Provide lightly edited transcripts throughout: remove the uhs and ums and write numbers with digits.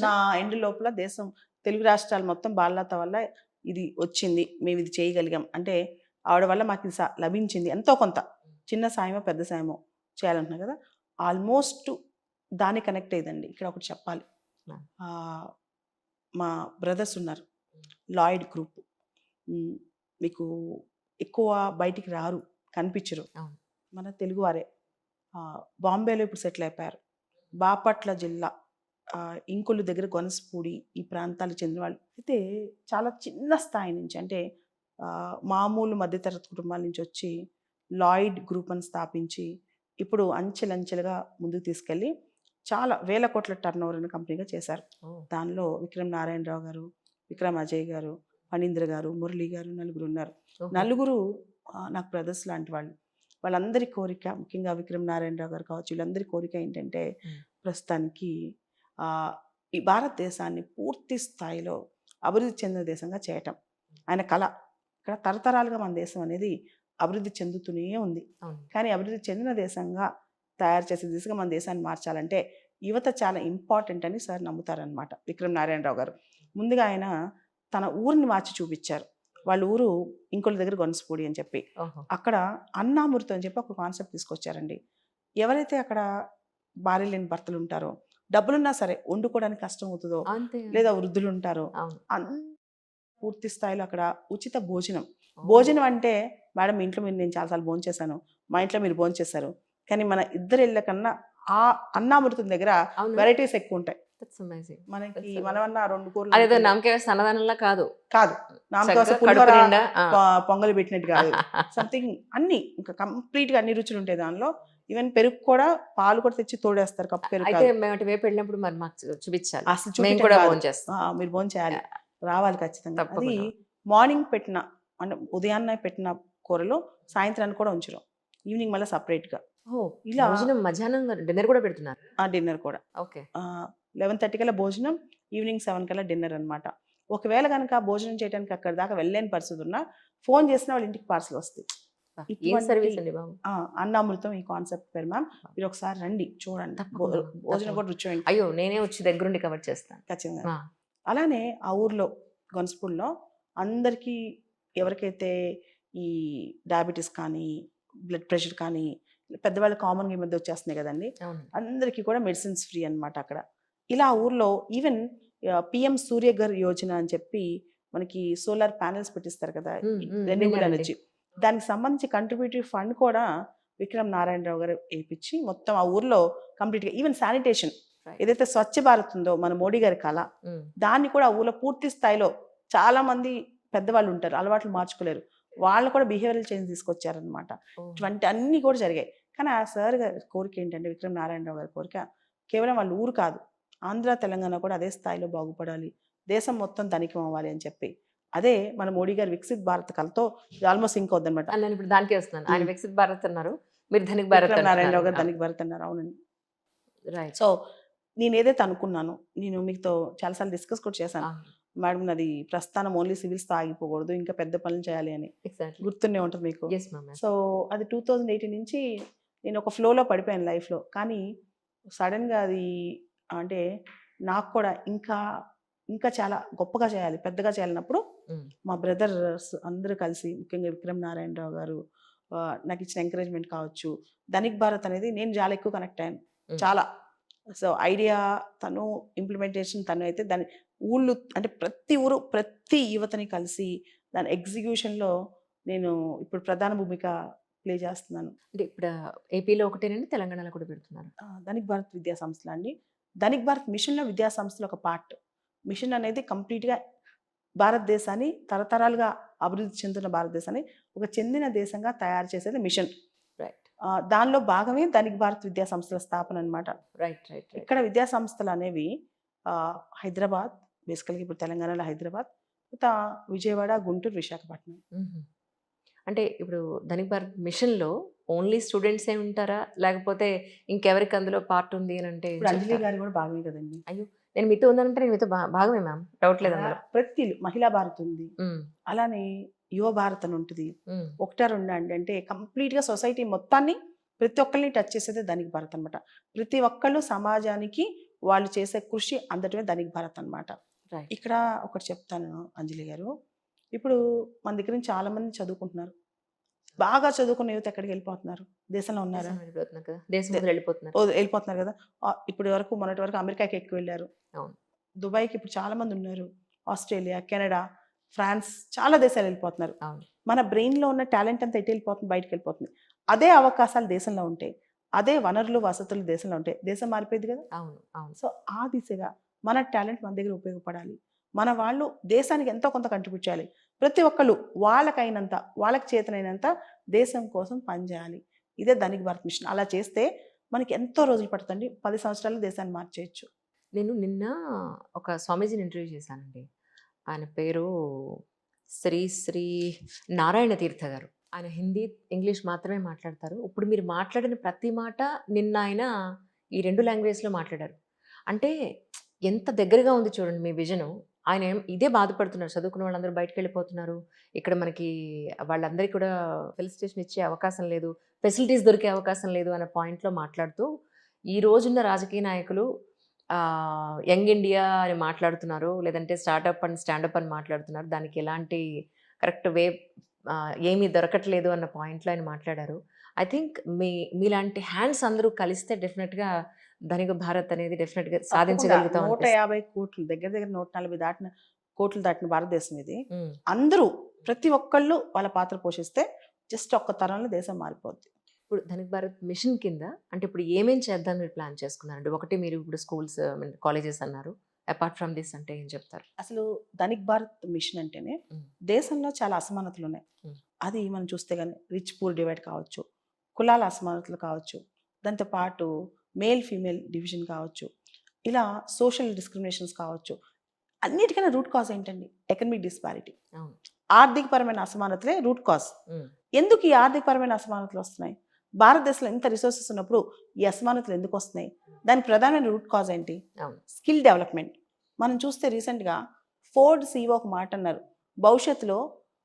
నా ఎండ్ లోపల దేశం తెలుగు రాష్ట్రాలు మొత్తం బాలలత వల్ల ఇది వచ్చింది, మేము ఇది చేయగలిగాం అంటే ఆవిడ వల్ల మాకు ఇది లభించింది ఎంతో కొంత, చిన్న సాయమో పెద్ద సాయమో చేయాలంటున్నా కదా, ఆల్మోస్ట్ దాన్ని కనెక్ట్ అయ్యిందండి. ఇక్కడ ఒకటి చెప్పాలి, మా బ్రదర్స్ ఉన్నారు లాయిడ్ గ్రూప్, మీకు ఎక్కువ బయటికి రారు, కనిపించరు, మన తెలుగువారే. బాంబేలో ఇప్పుడు సెటిల్ అయిపోయారు. బాపట్ల జిల్లా ఇంకొల్లు దగ్గర గొనసపూడి ఈ ప్రాంతాలకు చెందిన వాళ్ళు అయితే చాలా చిన్న స్థాయి నుంచి అంటే మామూలు మధ్యతరగతి కుటుంబాల నుంచి వచ్చి లాయిడ్ గ్రూప్ అని స్థాపించి ఇప్పుడు అంచెలంచెలుగా ముందుకు తీసుకెళ్ళి చాలా వేల కోట్ల టర్న్ ఓవర్ అనే కంపెనీగా చేశారు. దానిలో విక్రమ్ నారాయణరావు గారు, విక్రమ్ అజయ్ గారు, ఫణీంద్ర గారు, మురళి గారు, నలుగురు ఉన్నారు. నలుగురు నాకు బ్రదర్స్ లాంటి వాళ్ళు. వాళ్ళందరి కోరిక, ముఖ్యంగా విక్రమ్ నారాయణరావు గారు కావచ్చు, వీళ్ళందరి కోరిక ఏంటంటే ప్రస్తుతానికి ఈ భారతదేశాన్ని పూర్తి స్థాయిలో అభివృద్ధి చెందిన దేశంగా చేయటం ఆయన కళ. ఇక్కడ తరతరాలుగా మన దేశం అనేది అభివృద్ధి చెందుతూనే ఉంది, కానీ అభివృద్ధి చెందిన దేశంగా తయారు చేసే దిశగా మన దేశాన్ని మార్చాలంటే యువత చాలా ఇంపార్టెంట్ అని సార్ నమ్ముతారనమాట విక్రమ్ నారాయణరావు గారు. ముందుగా ఆయన తన ఊరిని మార్చి చూపించారు. వాళ్ళ ఊరు ఇంకొల్లు దగ్గర గొనసపూడి అని చెప్పి, అక్కడ అన్నామృతం అని చెప్పి ఒక కాన్సెప్ట్ తీసుకొచ్చారండి. ఎవరైతే అక్కడ భార్య లేని భర్తలు ఉంటారో, డబ్బులున్నా సరే వండుకోవడానికి కష్టం అవుతుందో, లేదా వృద్ధులు ఉంటారో, పూర్తి స్థాయిలో అక్కడ ఉచిత భోజనం. భోజనం అంటే మేడం ఇంట్లో మీరు నేను చాలాసార్లు భోజనం చేశాను, మా ఇంట్లో మీరు భోజనం చేశారు, కానీ మన ఇద్దరు ఇళ్ళ కన్నా ఆ అన్నామృతం దగ్గర వెరైటీస్ ఎక్కువ ఉంటాయి. మనకి మనమన్నా 2 కూరలు అన్నదానంలా కాదు కాదు, పొంగలు పెట్టినట్టు కాదు, సంథింగ్ అన్ని ఇంకా కంప్లీట్ గా అన్ని రుచులు ఉంటాయి దానిలో. ఈవెన్ పెరుగు కూడా, పాలు కూడా తెచ్చి తోడేస్తారు, కప్పు పెరుగు. వైపు వెళ్ళినప్పుడు మరి మాకు చూపించాలి, అసలు మీరు భోజనం చేయాలి, రావాలి ఖచ్చితంగా. అది మార్నింగ్ పెట్టిన అంటే ఉదయాన్నే పెట్టిన కూరలు సాయంత్రానికి కూడా ఉంచరు, ఈవినింగ్ మళ్ళీ సపరేట్ గా. ఇలా మధ్యాహ్నం డిన్నర్ కూడా పెడుతున్నారు. డిన్నర్ కూడా 11:30 కల్లా భోజనం, ఈవినింగ్ 7 కల్లా డిన్నర్ అనమాట. ఒకవేళ కనుక భోజనం చేయడానికి అక్కడ దాకా వెళ్ళలేని పరిస్థితి ఉన్నా ఫోన్ చేసిన వాళ్ళ ఇంటికి పార్సల్ వస్తాయి. అన్నామృతం ఈ కాన్సెప్ట్ పేరు మ్యామ్. మీరు ఒకసారి రండి, చూడండి, భోజనం కూడా రుచి. అయ్యో నేనే వచ్చి దగ్గరుండి కవర్ చేస్తాను ఖచ్చితంగా. అలానే ఆ ఊర్లో గొనసపూడిలో అందరికీ ఎవరికైతే ఈ డయాబెటీస్ కానీ, బ్లడ్ ప్రెషర్ కానీ, పెద్దవాళ్ళు కామన్గా ఈ మధ్య వచ్చేస్తున్నాయి కదండి, అందరికీ కూడా మెడిసిన్స్ ఫ్రీ అనమాట అక్కడ. ఇలా ఆ ఊర్లో ఈవెన్ పిఎం సూర్యఘర్ యోజన అని చెప్పి మనకి సోలార్ ప్యానెల్స్ పెట్టిస్తారు కదా, రెన్యూబుల్ ఎనర్జీ, దానికి సంబంధించి కంట్రిబ్యూటరీ ఫండ్ కూడా విక్రమ్ నారాయణరావు గారు వేయించి మొత్తం ఆ ఊర్లో కంప్లీట్గా ఈవెన్ శానిటేషన్ ఏదైతే స్వచ్ఛ భారత్ ఉందో మన మోడీ గారి కళ, దాన్ని కూడా ఆ ఊర్లో పూర్తి స్థాయిలో చాలా మంది పెద్దవాళ్ళు ఉంటారు, అలవాట్లు మార్చుకోలేరు, వాళ్ళు కూడా బిహేవియరల్ చేంజ్ తీసుకొచ్చారనమాట. ఇటువంటి అన్నీ కూడా జరిగాయి. కానీ ఆ సార్ గారి కోరిక ఏంటంటే, విక్రమ్ నారాయణరావు గారి కోరిక కేవలం వాళ్ళ ఊరు కాదు, ఆంధ్ర తెలంగాణ కూడా అదే స్థాయిలో బాగుపడాలి, దేశం మొత్తం ధనికం అవ్వాలి అని చెప్పి. అదే మన మోడీ గారు వికసిత్ భారత్ కలతో ఆల్మోస్ట్ సింక్ అవుద్దనమాట. ఇప్పుడు దానికే వస్తున్నాను, ఆయన వికసిత్ భారత్ అన్నారు, మీరు ధనిక్ భారత్, నారాయణరావు గారు ధనిక్ భారత్ అన్నారు. అవునండి. సో నేను ఏదైతే అనుకున్నాను, నేను మీతో చాలాసార్లు డిస్కస్ కూడా చేశాను, మేడం నాది ప్రస్థానం ఓన్లీ సివిల్స్తో ఆగిపోకూడదు, ఇంకా పెద్ద పనులు చేయాలి అని. గుర్తుండే ఉంటుంది మీకు. సో అది 2018 నుంచి నేను ఒక ఫ్లోలో పడిపోయాను లైఫ్లో. కానీ సడన్గా అది అంటే నాకు కూడా ఇంకా ఇంకా చాలా గొప్పగా చేయాలి, పెద్దగా చేయాలన్నప్పుడు మా బ్రదర్స్ అందరూ కలిసి, ముఖ్యంగా విక్రమ్ నారాయణరావు గారు నాకు ఇచ్చిన ఎంకరేజ్మెంట్ కావచ్చు, ధనిక్ భారత్ అనేది నేను చాలా ఎక్కువ కనెక్ట్ అయ్యాను చాలా. సో ఐడియా తను, ఇంప్లిమెంటేషన్ తను, అయితే దాని ఊళ్ళు అంటే ప్రతి ఊరు ప్రతి యువతని కలిసి దాని ఎగ్జిక్యూషన్లో నేను ఇప్పుడు ప్రధాన భూమిక ప్లే చేస్తున్నాను. అంటే ఇప్పుడు ఏపీలో ఒకటేనండి, తెలంగాణలో కూడా పెడుతున్నారు? ధనిక్ భారత్ విద్యా సంస్థలు అండి. ధనిక్ భారత్ మిషన్లో విద్యా సంస్థలు ఒక పార్ట్. మిషన్ అనేది కంప్లీట్గా భారతదేశాన్ని తరతరాలుగా అభివృద్ధి చెందుతున్న భారతదేశాన్ని ఒక చెందిన దేశంగా తయారు చేసేది మిషన్. దానిలో భాగమే ధనిక్ భారత్ విద్యా సంస్థల స్థాపన అనమాట. ఇక్కడ విద్యా సంస్థలు అనేవి హైదరాబాద్, బేసికల్గా ఇప్పుడు తెలంగాణలో హైదరాబాద్, విజయవాడ, గుంటూరు, విశాఖపట్నం. అంటే ఇప్పుడు ధనిక్ భారత్ మిషన్లో ఓన్లీ స్టూడెంట్సే ఉంటారా, లేకపోతే ఇంకెవరికి అందులో పార్ట్ ఉంది అని అంటే? అంజలి గారు కూడా భాగమే కదండి. అయ్యో నేను మీతో ఉందంటే నేను మీతో భాగమే మ్యామ్, డౌట్ లేదు. ప్రతి మహిళా భారత్ ఉంది, అలానే యువ భారత్ అని ఉంటుంది. ఒకటా రెండా అండి అంటే కంప్లీట్గా సొసైటీ మొత్తాన్ని ప్రతి ఒక్కరిని టచ్ చేసేది ధనిక్ భారత్ అనమాట. ప్రతి ఒక్కళ్ళు సమాజానికి వాళ్ళు చేసే కృషి అంతటిమే ధనిక్ భారత్ అన్నమాట. రైట్. ఇక్కడ ఒకటి చెప్తాను అంజలి గారు. ఇప్పుడు మన దగ్గర నుంచి చాలా మంది చదువుకుంటున్నారు. బాగా చదువుకున్న యువత ఎక్కడికి వెళ్ళిపోతున్నారు? దేశంలో ఉన్నారా? దేశం వెళ్ళిపోతున్నారు కదా, దేశం దే- వదిలి వెళ్ళిపోతున్నారు. వెళ్ళిపోతున్నారు కదా. ఇప్పుడు వరకు మొన్నటి వరకు అమెరికాకి ఎక్కువ వెళ్ళారు. అవును. దుబాయ్కి ఇప్పుడు చాలా మంది ఉన్నారు. ఆస్ట్రేలియా, కెనడా, ఫ్రాన్స్, చాలా దేశాలు వెళ్ళిపోతున్నారు. అవును. మన బ్రెయిన్లో ఉన్న టాలెంట్ అంతా ఎటు వెళ్ళిపోతుంది? బయటకు వెళ్ళిపోతుంది. అదే అవకాశాలు దేశంలో ఉంటే, అదే వనరులు వసతులు దేశంలో ఉంటే దేశం మారిపోయింది కదా. అవును. అవును. సో ఆ దిశగా మన టాలెంట్ మన దగ్గర ఉపయోగపడాలి. మన వాళ్ళు దేశానికి ఎంతో కొంత కంట్రిబ్యూట్ చేయాలి. ప్రతి ఒక్కళ్ళు వాళ్ళకైనంత, వాళ్ళకి చేతనైనంత దేశం కోసం పనిచేయాలి. ఇదే ధనిక్ భారత్ మిషన్. అలా చేస్తే మనకి ఎంతో రోజులు పడుతుంది. 10 సంవత్సరాలు దేశాన్ని మార్చేయచ్చు. నేను నిన్న ఒక స్వామీజీని ఇంటర్వ్యూ చేశానండి. ఆయన పేరు శ్రీ నారాయణ తీర్థ గారు. ఆయన హిందీ, ఇంగ్లీష్ మాత్రమే మాట్లాడతారు. ఇప్పుడు మీరు మాట్లాడిన ప్రతి మాట నిన్న ఆయన ఈ 2 లాంగ్వేజ్లో మాట్లాడారు. అంటే ఎంత దగ్గరగా ఉంది చూడండి మీ విజను. ఆయన ఇదే బాధపడుతున్నారు, చదువుకున్న వాళ్ళందరూ బయటకు వెళ్ళిపోతున్నారు, ఇక్కడ మనకి వాళ్ళందరికీ కూడా ఫెలిసిటేషన్ ఇచ్చే అవకాశం లేదు, ఫెసిలిటీస్ దొరికే అవకాశం లేదు అనే పాయింట్లో మాట్లాడుతూ ఈ రోజున్న రాజకీయ నాయకులు యంగ్ ఇండియా అని మాట్లాడుతున్నారు, లేదంటే స్టార్టప్ అండ్ స్టాండప్ అని మాట్లాడుతున్నారు, దానికి ఎలాంటి కరెక్ట్ వే ఏమీ దొరకట్లేదు అన్న పాయింట్లో ఆయన మాట్లాడారు. ఐ థింక్ మీలాంటి హ్యాండ్స్ అందరూ కలిస్తే డెఫినెట్గా ధనిక భారత్ అనేది డెఫినెట్గా సాధించగలుగుతాం. 150 కోట్లు, దగ్గర దగ్గర 140 దాటిన కోట్లు దాటిన భారతదేశం ఇది. అందరూ ప్రతి ఒక్కళ్ళు వాళ్ళ పాత్ర పోషిస్తే జస్ట్ ఒక్క తరంలో దేశం మారిపోద్ది. ఇప్పుడు ధనిక్ భారత్ మిషన్ కింద అంటే ఇప్పుడు ఏమేం చేద్దాం మీరు ప్లాన్ చేసుకున్నారండి? ఒకటి మీరు ఇప్పుడు స్కూల్స్, కాలేజెస్ అన్నారు. అపార్ట్ ఫ్రమ్ దిస్ అంటే ఏం చెప్తారు? అసలు ధనిక్ భారత్ మిషన్ అంటేనే దేశంలో చాలా అసమానతలు ఉన్నాయి. అది మనం చూస్తే కానీ రిచ్ పూర్ డివైడ్ కావచ్చు, కులాల అసమానతలు కావచ్చు, దాంతో పాటు మేల్ ఫీమేల్ డివిజన్ కావచ్చు, ఇలా సోషల్ డిస్క్రిమినేషన్స్ కావచ్చు. అన్నిటికైనా రూట్ కాజ్ ఏంటండి? Economic disparity. ఆర్థికపరమైన అసమానతలే రూట్ కాజ్. ఎందుకు ఈ ఆర్థికపరమైన అసమానతలు వస్తున్నాయి? భారతదేశంలో ఇంత రిసోర్సెస్ ఉన్నప్పుడు ఈ అసమానతలు ఎందుకు వస్తున్నాయి? దానికి ప్రధానమైన రూట్ కాజ్ ఏంటి? Skill development. మనం చూస్తే రీసెంట్గా ఫోర్డ్ CEO ఒక మాట అన్నారు, భవిష్యత్తులో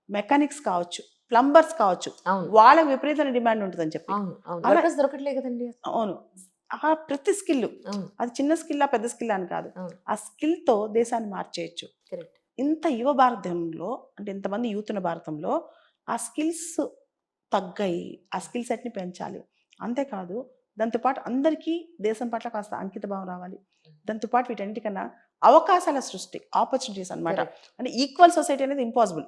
మెకానిక్స్ కావచ్చు, ప్లంబర్స్ కావచ్చు, వాళ్ళకి విపరీతమైన డిమాండ్ ఉంటుందని చెప్పి. దొరకట్లే కదండి. అవును. ఆ ప్రతి స్కిల్, అది చిన్న స్కిల్ పెద్ద స్కిల్ అని కాదు, ఆ స్కిల్తో దేశాన్ని మార్చేయచ్చు. ఇంత యువ భారతంలో, అంటే ఇంతమంది యూత్ ఉన్న భారతంలో ఆ స్కిల్స్ తగ్గాయి. ఆ స్కిల్ సెట్ని పెంచాలి. అంతేకాదు దాంతోపాటు అందరికీ దేశం పట్ల కాస్త అంకిత భావం రావాలి. దాంతోపాటు వీటన్నిటికన్నా అవకాశాల సృష్టి, ఆపర్చునిటీస్ అనమాట. అంటే ఈక్వల్ సొసైటీ అనేది ఇంపాసిబుల్.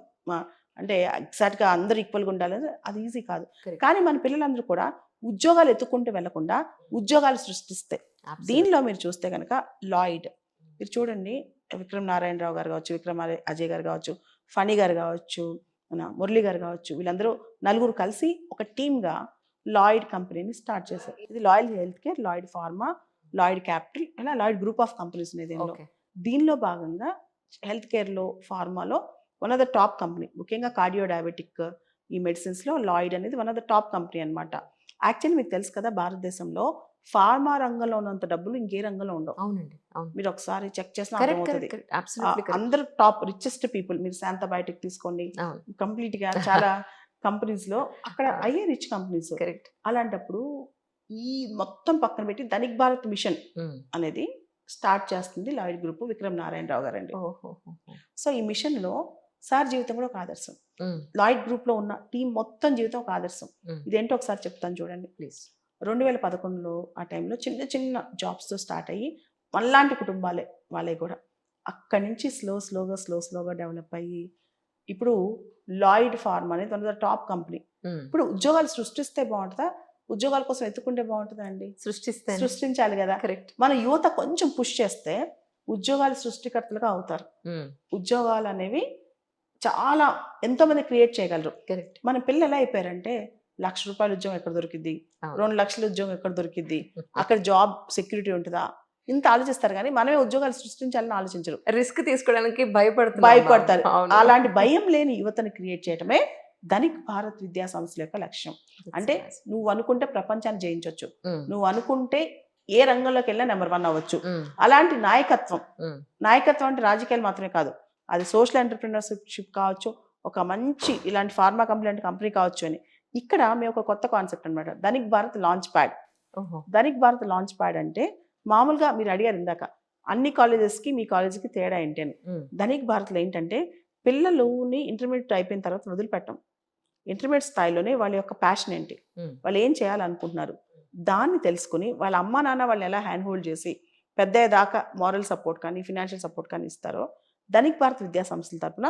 అంటే ఎగ్జాక్ట్గా అందరూ ఈక్వల్గా ఉండాలని అది ఈజీ కాదు. కానీ మన పిల్లలందరూ కూడా ఉద్యోగాలు ఎత్తుకుంటూ వెళ్లకుండా ఉద్యోగాలు సృష్టిస్తే, దీనిలో మీరు చూస్తే కనుక లాయిడ్, మీరు చూడండి, విక్రమ్ నారాయణరావు గారు కావచ్చు, విక్రమ్ అజయ్ గారు కావచ్చు, ఫణి గారు కావచ్చు, మురళి గారు కావచ్చు, వీళ్ళందరూ నలుగురు కలిసి ఒక టీమ్గా లాయిడ్ కంపెనీని స్టార్ట్ చేశారు. ఇది Lloyd health care, Lloyd pharma, Lloyd capital, ఇలా లాయిడ్ గ్రూప్ ఆఫ్ కంపెనీస్ ఉన్నాయి దీనిలో. దీనిలో భాగంగా హెల్త్ కేర్లో, ఫార్మాలో one of the top company, ముఖ్యంగా కార్డియో డయాబెటిక్ ఈ మెడిసిన్స్లో లాయిడ్ అనేది one of the top company అనమాట. యాక్చువల్లీ మీకు తెలుసు కదా, భారతదేశంలో ఫార్మా రంగంలో ఉన్నంత డబ్బులు ఇంకే రంగంలో ఉండవు. అవునండి. మీరు ఒకసారి చెక్ చేసిన అర్థమవుతుంది. అందరు టాప్ రిచెస్ట్ పీపుల్, మీరు శాంతా బయోటెక్ తీసుకోండి, కంప్లీట్ గా చాలా కంపెనీస్ లో అక్కడ అయ్యే రిచ్ కంపెనీస్. అలాంటప్పుడు ఈ మొత్తం పక్కన పెట్టి ధనిక్ భారత్ మిషన్ అనేది స్టార్ట్ చేస్తుంది లాయిడ్ గ్రూప్, విక్రమ్ నారాయణరావు గారు అండి. సో ఈ మిషన్ లో సార్ జీవితం కూడా ఒక ఆదర్శం. లాయిడ్ గ్రూప్ లో ఉన్న టీం మొత్తం జీవితం ఒక ఆదర్శం. ఇదేంటో ఒకసారి చెప్తాను చూడండి ప్లీజ్. 2011లో ఆ టైంలో చిన్న చిన్న జాబ్స్తో స్టార్ట్ అయ్యి మనలాంటి కుటుంబాలే వాళ్ళే కూడా అక్కడి నుంచి స్లోగా డెవలప్ అయ్యి ఇప్పుడు లాయిడ్ ఫార్మ్ అనేది one of the top company. ఇప్పుడు ఉద్యోగాలు సృష్టిస్తే బాగుంటుందా, ఉద్యోగాల కోసం ఎత్తుకుంటే బాగుంటుందా అండి? సృష్టించాలి కదా. మన యువత కొంచెం పుష్ చేస్తే ఉద్యోగాల సృష్టికర్తలుగా అవుతారు. ఉద్యోగాలు అనేవి చాలా ఎంతో మంది క్రియేట్ చేయగలరు. మన పిల్లలు ఎలా అయిపోయారంటే, ₹1,00,000 ఉద్యోగం ఎక్కడ దొరికిద్ది, 2 లక్షల ఉద్యోగం ఎక్కడ దొరికిద్ది, అక్కడ జాబ్ సెక్యూరిటీ ఉంటుందా, ఇంత ఆలోచిస్తారు. కానీ మనమే ఉద్యోగాలు సృష్టించాలని ఆలోచించరు, రిస్క్ తీసుకోవడానికి భయపడతారు. అలాంటి భయం లేని యువతని క్రియేట్ చేయటమే ధనిక్ భారత్ విద్యా సంస్థల యొక్క లక్ష్యం. అంటే నువ్వు అనుకుంటే ప్రపంచాన్ని జయించవచ్చు, నువ్వు అనుకుంటే ఏ రంగంలోకి వెళ్ళినా నెంబర్ 1 అవ్వచ్చు. అలాంటి నాయకత్వం అంటే రాజకీయాలు మాత్రమే కాదు, అది సోషల్ ఎంటర్‌ప్రెన్యూర్‌షిప్ కావచ్చు, ఒక మంచి ఇలాంటి ఫార్మా కంపెనీ కావచ్చు అని. ఇక్కడ మేము ఒక కొత్త కాన్సెప్ట్ అనమాట, Dhanik Bharat launch pad. Dhanik Bharat launch pad అంటే మామూలుగా మీరు అడిగారు ఇందాక అన్ని కాలేజెస్కి మీ కాలేజీకి తేడా ఏంటి అని. ఉమ్, ధనిక్ భారత్లో ఏంటంటే పిల్లలుని ఇంటర్మీడియట్ అయిపోయిన తర్వాత వదిలిపెట్టం. ఇంటర్మీడియట్ స్థాయిలోనే వాళ్ళ యొక్క ప్యాషన్ ఏంటి, ఉమ్, వాళ్ళు ఏం చేయాలనుకుంటున్నారు, దాన్ని తెలుసుకుని వాళ్ళ అమ్మా నాన్న వాళ్ళని ఎలా హ్యాండ్ హోల్డ్ చేసి పెద్ద దాకా మారల్ సపోర్ట్ కానీ ఫినాన్షియల్ సపోర్ట్ కానీ ఇస్తారో ధనిక్ భారత్ విద్యా సంస్థల తరపున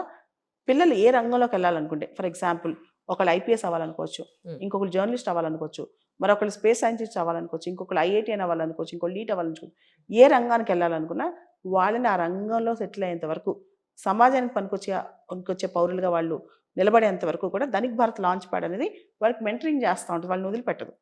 పిల్లలు ఏ రంగంలోకి వెళ్ళాలనుకుంటే, ఫర్ ఎగ్జాంపుల్ ఒకళ్ళు ఐపీఎస్ అవ్వాలనుకోవచ్చు, ఉమ్. ఇంకొకరు జర్నలిస్ట్ అవ్వాలనుకోవచ్చు, మరొకరు స్పేస్ సైంటిస్ట్ అవ్వాలనుకోవచ్చు, ఇంకొకరు ఐఐటీ అని అవ్వాలనుకోవచ్చు, ఇంకొకరు లీట్ అవ్వాలనుకోవచ్చు. ఏ రంగానికి వెళ్ళాలనుకున్నా వాళ్ళని ఆ రంగంలో సెటిల్ అయ్యేంత వరకు సమాజానికి పనికొచ్చే పౌరులుగా వాళ్ళు నిలబడేంత వరకు కూడా ధనిక్ భారత్ లాంచ్ ప్యాడ్ అనేది వాళ్ళకి మెంటరింగ్ చేస్తూ ఉంటుంది, వాళ్ళని వదిలిపెట్టదు.